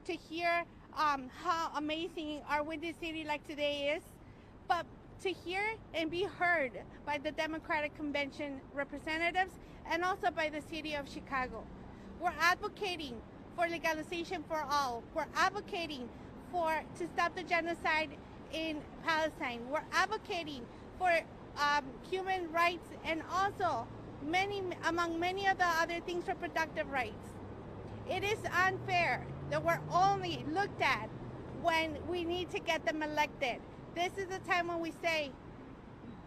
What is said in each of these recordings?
to hear how amazing our Windy City like today is, but to hear and be heard by the Democratic Convention representatives and also by the city of Chicago. We're advocating for legalization for all. We're advocating to stop the genocide in Palestine. We're advocating for human rights and also among many of the other things, reproductive rights. It is unfair that we're only looked at when we need to get them elected. This is the time when we say,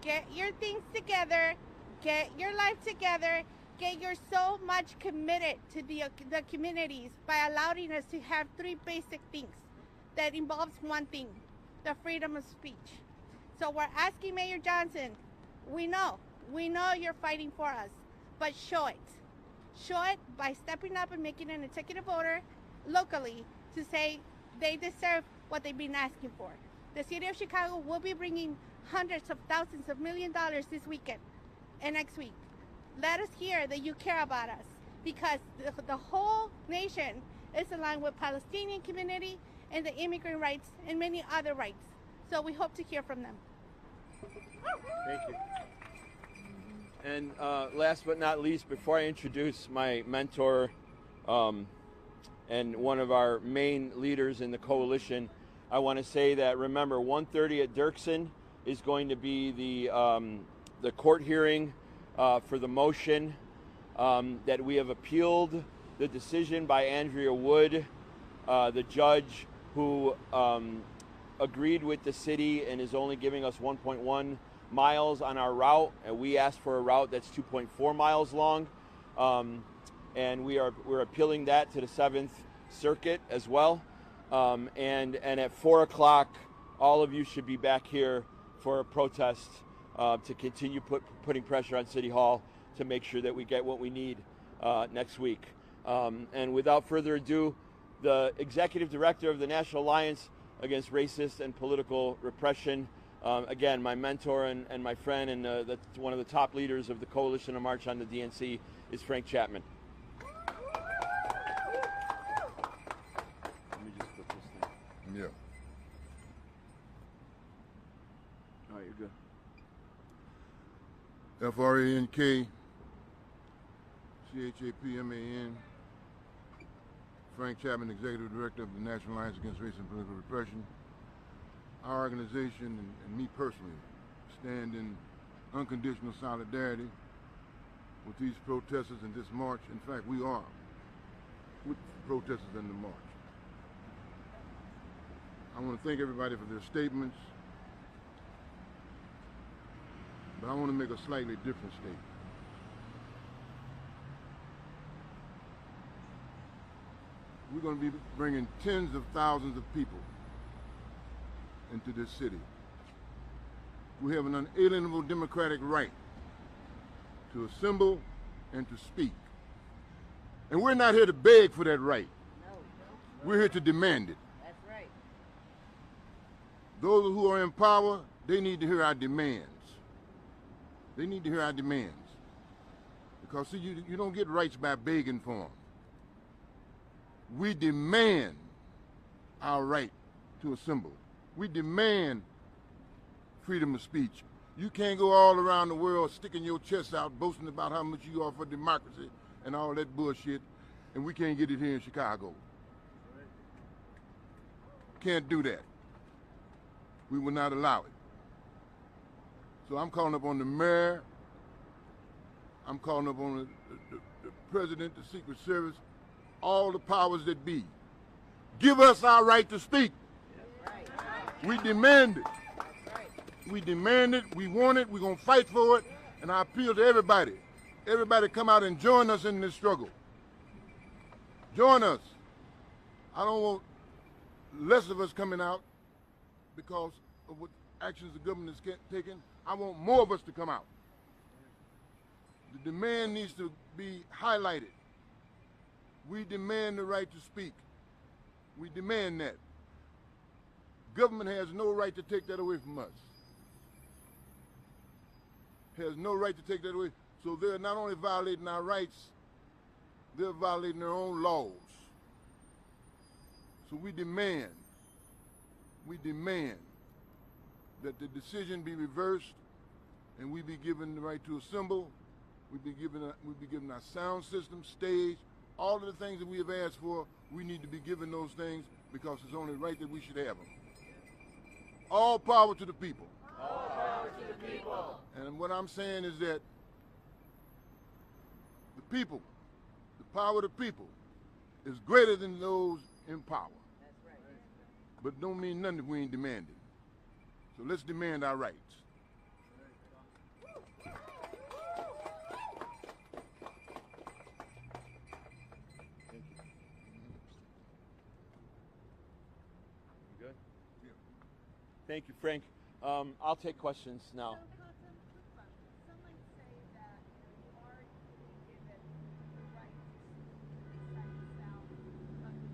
get your things together, get your life together, get your so much committed to the communities by allowing us to have three basic things that involves one thing, the freedom of speech. So we're asking Mayor Johnson, we know you're fighting for us, but show it. Show it by stepping up and making an executive order locally to say they deserve what they've been asking for. The city of Chicago will be bringing hundreds of thousands of $millions this weekend and next week. Let us hear that you care about us, because the whole nation is aligned with Palestinian community and the immigrant rights and many other rights. So we hope to hear from them. Thank you. And last but not least, before I introduce my mentor and one of our main leaders in the coalition, I want to say that, remember, 1:30 at Dirksen is going to be the court hearing for the motion that we have appealed the decision by Andrea Wood, the judge who agreed with the city and is only giving us 1.1 miles on our route, and we asked for a route that's 2.4 miles long, and we're appealing that to the 7th Circuit as well. And at 4 o'clock, all of you should be back here for a protest to continue putting pressure on City Hall to make sure that we get what we need next week. And without further ado, the Executive Director of the National Alliance Against Racist and Political Repression, again, my mentor and my friend and one of the top leaders of the Coalition of March on the DNC is Frank Chapman. Let me just put this thing. Yeah. All right, you're good. FRANK, CHAPMAN, Frank Chapman, Executive Director of the National Alliance Against Race and Political Repression. Our organization and me personally stand in unconditional solidarity with these protesters in this march. In fact, we are with the protesters in the march. I want to thank everybody for their statements, but I want to make a slightly different statement. We're going to be bringing tens of thousands of people into this city. We have an unalienable democratic right to assemble and to speak. And we're not here to beg for that right. No. We're here to demand it. That's right. Those who are in power, they need to hear our demands. They need to hear our demands. Because see, you don't get rights by begging for them. We demand our right to assemble. We demand freedom of speech. You can't go all around the world sticking your chest out, boasting about how much you are for democracy and all that bullshit, and we can't get it here in Chicago. Can't do that. We will not allow it. So I'm calling up on the mayor, I'm calling up on the president, the Secret Service, all the powers that be. Give us our right to speak. We demand it. We demand it, we want it, we're going to fight for it, and I appeal to everybody. Everybody come out and join us in this struggle. Join us. I don't want less of us coming out because of what actions the government is taking. I want more of us to come out. The demand needs to be highlighted. We demand the right to speak. We demand that. Government has no right to take that away from us. Has no right to take that away. So they're not only violating our rights, they're violating their own laws. So we demand that the decision be reversed and we be given the right to assemble. We be given our sound system, stage, all of the things that we have asked for. We need to be given those things because it's only right that we should have them. All power to the people. All power to the people. And what I'm saying is that the people, the power of the people, is greater than those in power. That's right. But don't mean nothing if we ain't demanding. So let's demand our rights. Good? Thank you, Frank. I'll take questions now. Some might say that you are being given the right to recite sound of the stages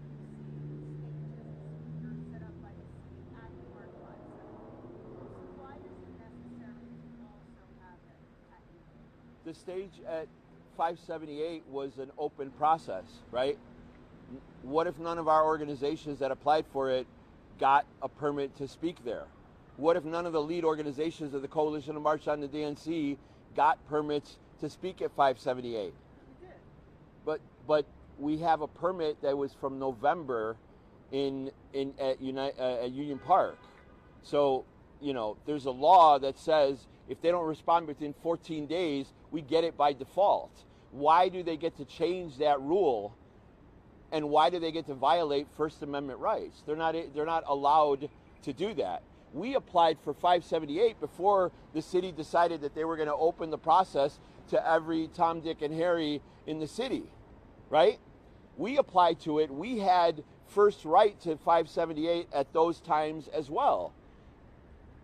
set up by the city at the Park Plaza. So why is it necessary to also have it at Union? The stage at 578 was an open process, right? What if none of our organizations that applied for it got a permit to speak there? What if none of the lead organizations of the Coalition to March on the DNC got permits to speak at 578? We did. But we have a permit that was from November at Union Park. So, you know, there's a law that says if they don't respond within 14 days, we get it by default. Why do they get to change that rule? And why do they get to violate First Amendment rights? They're not allowed to do that. We applied for 578 before the city decided that they were going to open the process to every Tom, Dick, and Harry in the city, right? We applied to it. We had first right to 578 at those times as well.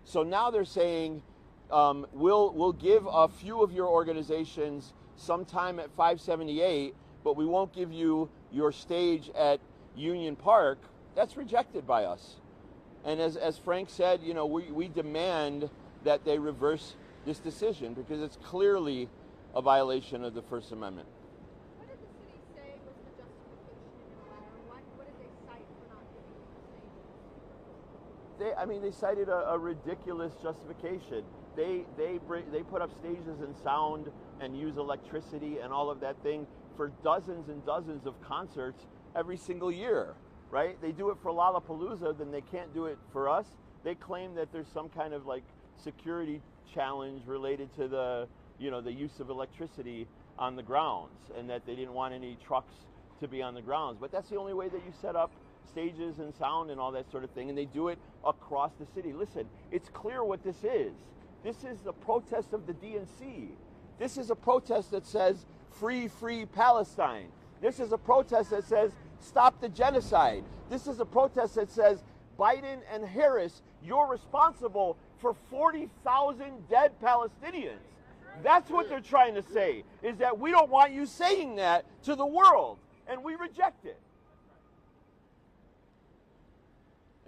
So now they're saying we'll give a few of your organizations some time at 578, but we won't give you your stage at Union Park. That's rejected by us. And as Frank said, you know, we demand that they reverse this decision because it's clearly a violation of the First Amendment. What did the city say was the justification in your letter? What did they cite for not giving you the stages? They cited a ridiculous justification. They put up stages and sound and use electricity and all of that thing for dozens and dozens of concerts every single year, right? They do it for Lollapalooza, then they can't do it for us. They claim that there's some kind of like security challenge related to the use of electricity on the grounds and that they didn't want any trucks to be on the grounds. But that's the only way that you set up stages and sound and all that sort of thing, and they do it across the city. Listen, it's clear what this is. This is the protest of the DNC. This is a protest that says free, free Palestine. This is a protest that says stop the genocide. This is a protest that says Biden and Harris, you're responsible for 40,000 dead Palestinians. That's what they're trying to say, is that we don't want you saying that to the world, and we reject it.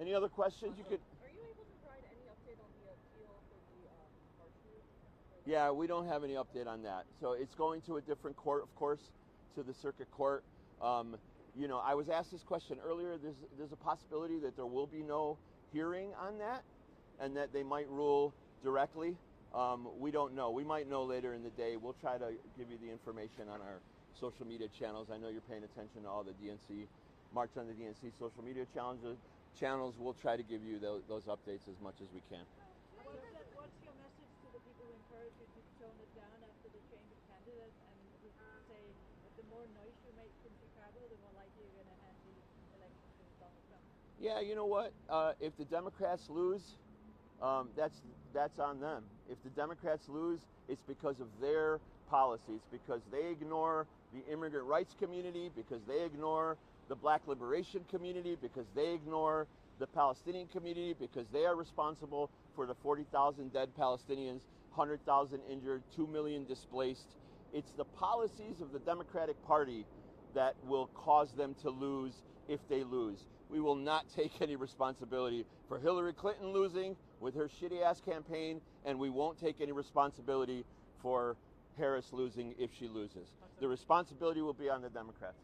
Any other questions? You could. Are you able to provide any update on the appeal for the March route? Yeah, we don't have any update on that. So it's going to a different court, of course, to the circuit court. I was asked this question earlier. There's a possibility that there will be no hearing on that and that they might rule directly. We don't know. We might know later in the day. We'll try to give you the information on our social media channels. I know you're paying attention to all the DNC, March on the DNC social media channels. We'll try to give you those updates as much as we can. What's your message to the people who encourage you to tone it down after the change of candidate and who say that the more noise you make in Chicago, the more likely you're going to hand the election to Donald Trump? Yeah, you know what? If the Democrats lose, that's on them. If the Democrats lose, it's because of their policies, because they ignore the immigrant rights community, because they ignore the black liberation community, because they ignore the Palestinian community, because they are responsible for the 40,000 dead Palestinians, 100,000 injured, 2 million displaced. It's the policies of the Democratic Party that will cause them to lose if they lose. We will not take any responsibility for Hillary Clinton losing with her shitty ass campaign, and we won't take any responsibility for Harris losing if she loses. The responsibility will be on the Democrats.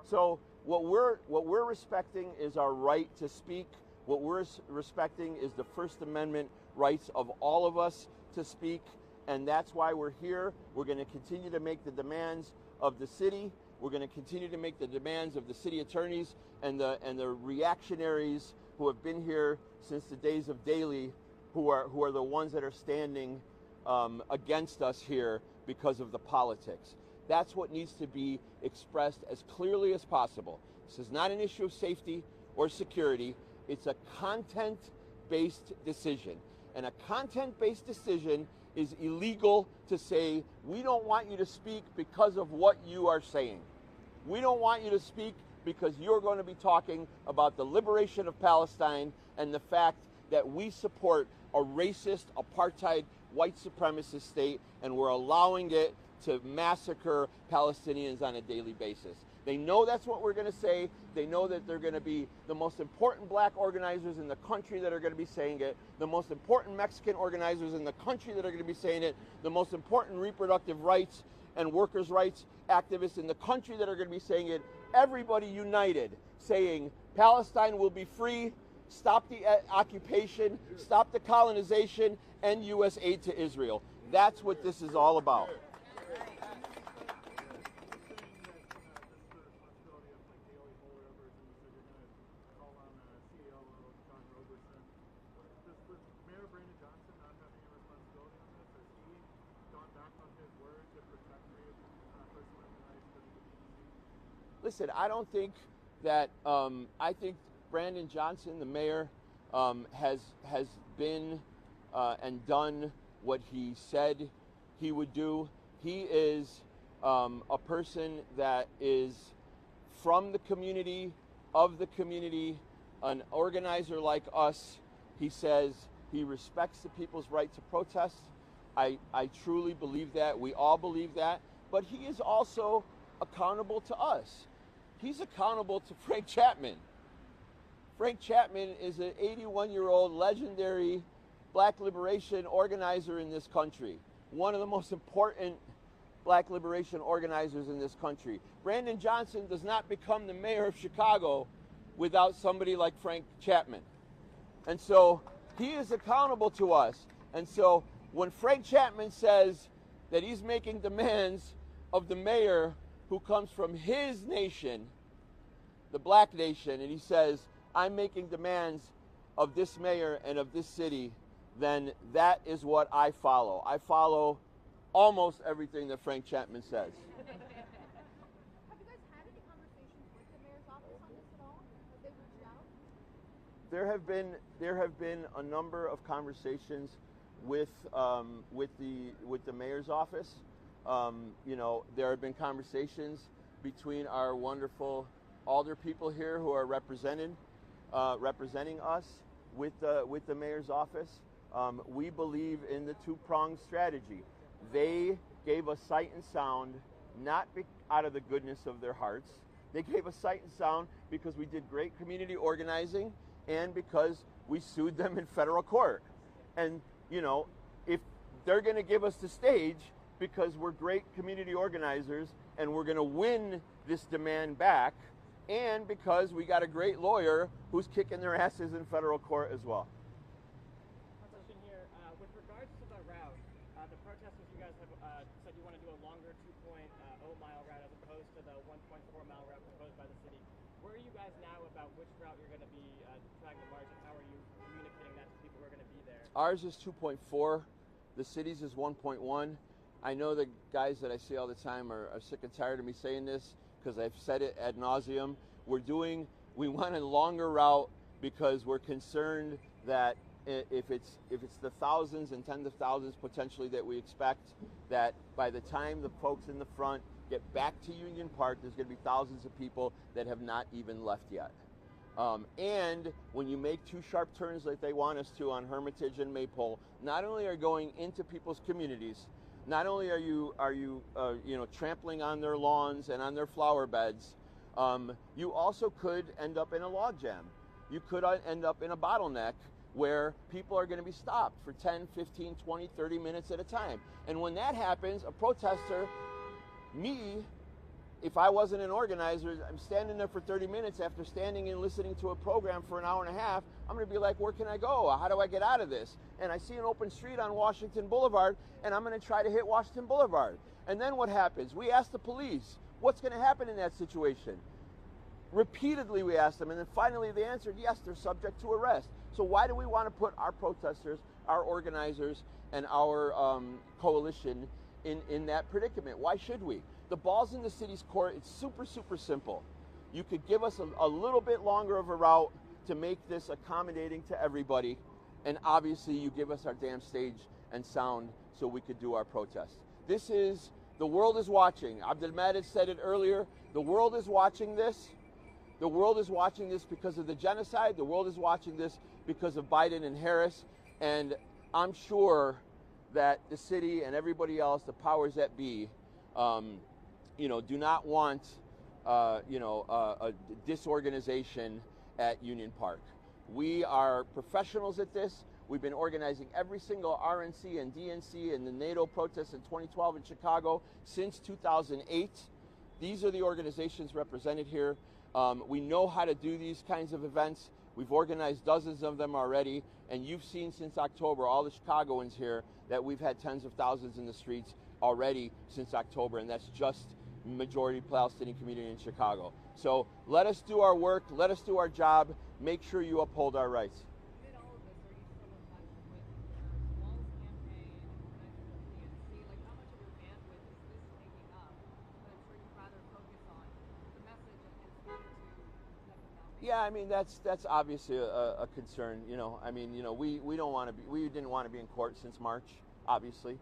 So what we're respecting is our right to speak. What we're respecting is the First Amendment rights of all of us to speak, and that's why we're here. We're going to continue to make the demands of the city. We're going to continue to make the demands of the city attorneys and the reactionaries who have been here since the days of Daley, who are the ones that are standing against us here because of the politics. That's what needs to be expressed as clearly as possible. This is not an issue of safety or security. It's a content-based decision. And a content-based decision is illegal to say, we don't want you to speak because of what you are saying. We don't want you to speak because you're going to be talking about the liberation of Palestine and the fact that we support a racist, apartheid, white supremacist state, and we're allowing it to massacre Palestinians on a daily basis. They know that's what we're going to say. They know that they're going to be the most important black organizers in the country that are going to be saying it, the most important Mexican organizers in the country that are going to be saying it, the most important reproductive rights and workers' rights activists in the country that are going to be saying it. Everybody united, saying Palestine will be free, stop the occupation, stop the colonization, and U.S. aid to Israel. That's what this is all about. Listen, I don't think that, I think Brandon Johnson, the mayor, has been and done what he said he would do. He is a person that is from the community, of the community, an organizer like us. He says he respects the people's right to protest. I truly believe that. We all believe that. But he is also accountable to us. He's accountable to Frank Chapman. Frank Chapman is an 81-year-old legendary black liberation organizer in this country, one of the most important black liberation organizers in this country. Brandon Johnson does not become the mayor of Chicago without somebody like Frank Chapman. And so he is accountable to us. And so when Frank Chapman says that he's making demands of the mayor who comes from his nation, the black nation, and he says, I'm making demands of this mayor and of this city, then that is what I follow. I follow almost everything that Frank Chapman says. Have you guys had any conversations with the mayor's office on this at all? Have they reached out? There have been a number of conversations with the mayor's office. You know, there have been conversations between our wonderful alder people here who are representing us with the mayor's office. We believe in the two-pronged strategy. They gave us sight and sound, not out of the goodness of their hearts. They gave us sight and sound because we did great community organizing and because we sued them in federal court. And, you know, if they're going to give us the stage because we're great community organizers and we're going to win this demand back, and because we got a great lawyer who's kicking their asses in federal court as well. Question here. With regards to the route, the protesters, you guys have said you want to do a longer 2.0-mile route as opposed to the 1.4-mile route proposed by the city. Where are you guys now about which route you're going to be trying to march, and how are you communicating that to people who are going to be there? Ours is 2.4. The city's is 1.1. I know the guys that I see all the time are sick and tired of me saying this because I've said it ad nauseum. We want a longer route because we're concerned that if it's the thousands and tens of thousands potentially that we expect, that by the time the folks in the front get back to Union Park, there's going to be thousands of people that have not even left yet. And when you make two sharp turns like they want us to on Hermitage and Maypole, not only are you going into people's communities, not only are you trampling on their lawns and on their flower beds, you also could end up in a logjam. You could end up in a bottleneck where people are going to be stopped for 10, 15, 20, 30 minutes at a time. And when that happens, a protester, me, if I wasn't an organizer, I'm standing there for 30 minutes after standing and listening to a program for an hour and a half, I'm going to be like, where can I go? How do I get out of this? And I see an open street on Washington Boulevard, and I'm going to try to hit Washington Boulevard. And then what happens? We ask the police, what's going to happen in that situation? Repeatedly we asked them, and then finally they answered, yes, they're subject to arrest. So why do we want to put our protesters, our organizers, and our coalition in that predicament? Why should we? The ball's in the city's court. It's super, super simple. You could give us a little bit longer of a route to make this accommodating to everybody, and obviously you give us our damn stage and sound so we could do our protest. This is, the world is watching. Abdelmadid said it earlier. The world is watching this. The world is watching this because of the genocide. The world is watching this because of Biden and Harris. And I'm sure that the city and everybody else, the powers that be, do not want, a disorganization at Union Park. We are professionals at this. We've been organizing every single RNC and DNC and the NATO protests in 2012 in Chicago since 2008. These are the organizations represented here. We know how to do these kinds of events. We've organized dozens of them already, and you've seen since October, all the Chicagoans here, that we've had tens of thousands in the streets already since October, and that's just majority Palestinian community in Chicago. So let us do our work, let us do our job, make sure you uphold our rights. Amid all of this, are you still in touch with your Walls campaign and organizing with the DNC? Like, how much of your bandwidth is this taking up? But I'm sure you'd rather focus on the message and speaking to them now. Yeah, I mean, that's obviously a concern. We don't want to be, we didn't want to be in court since March, obviously.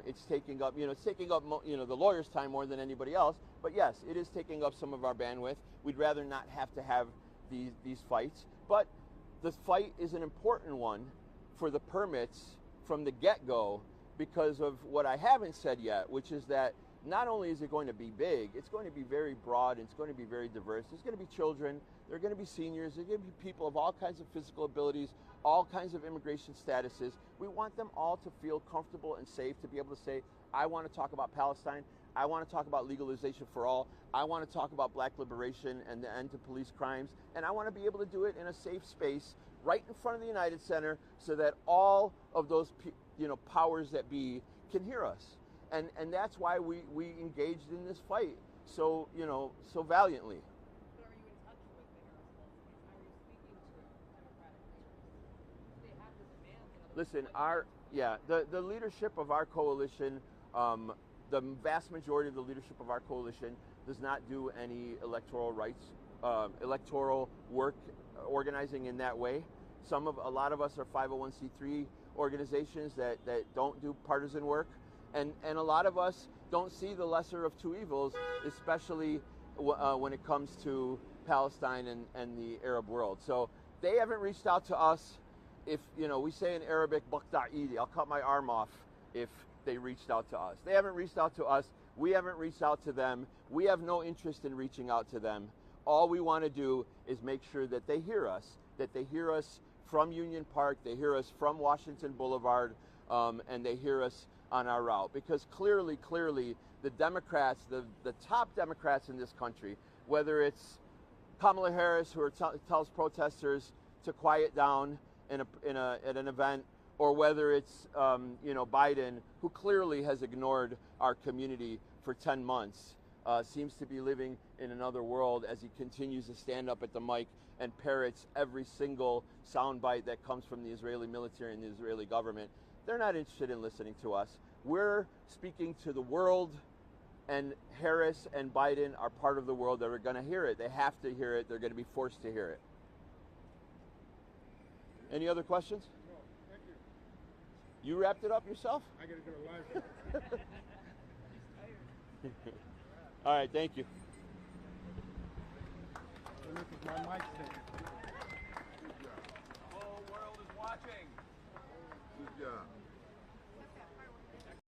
It's taking up, the lawyer's time more than anybody else. But yes, it is taking up some of our bandwidth. We'd rather not have to have these fights. But the fight is an important one for the permits from the get-go because of what I haven't said yet, which is that not only is it going to be big, it's going to be very broad, and it's going to be very diverse. There's going to be children, there are going to be seniors, there are going to be people of all kinds of physical abilities, all kinds of immigration statuses. We want them all to feel comfortable and safe to be able to say, I want to talk about Palestine, I want to talk about legalization for all, I want to talk about black liberation and the end to police crimes, and I want to be able to do it in a safe space right in front of the United Center so that all of those powers that be can hear us. And that's why we engaged in this fight so valiantly. But are you in touch with the Harris Walls? Are you speaking to Democratic leaders? Do they have the demands? Listen, the leadership of our coalition, the vast majority of the leadership of our coalition does not do any electoral rights, electoral work, organizing in that way. A lot of us are 501c3 organizations that don't do partisan work. And a lot of us don't see the lesser of two evils, especially when it comes to Palestine and the Arab world. So they haven't reached out to us. If, we say in Arabic, Baqta'idi, I'll cut my arm off if they reached out to us. They haven't reached out to us. We haven't reached out to them. We have no interest in reaching out to them. All we want to do is make sure that they hear us from Union Park, they hear us from Washington Boulevard, and they hear us on our route. Because clearly, the Democrats, the top Democrats in this country, whether it's Kamala Harris, who tells protesters to quiet down at an event, or whether it's Biden, who clearly has ignored our community for 10 months, seems to be living in another world as he continues to stand up at the mic and parrots every single soundbite that comes from the Israeli military and the Israeli government. They're not interested in listening to us. We're speaking to the world, and Harris and Biden are part of the world that are going to hear it. They have to hear it. They're going to be forced to hear it. Any other questions? No, thank You wrapped it up yourself? I got to go to live. All right, thank you. This is my mic stand. The whole world is watching. Good job.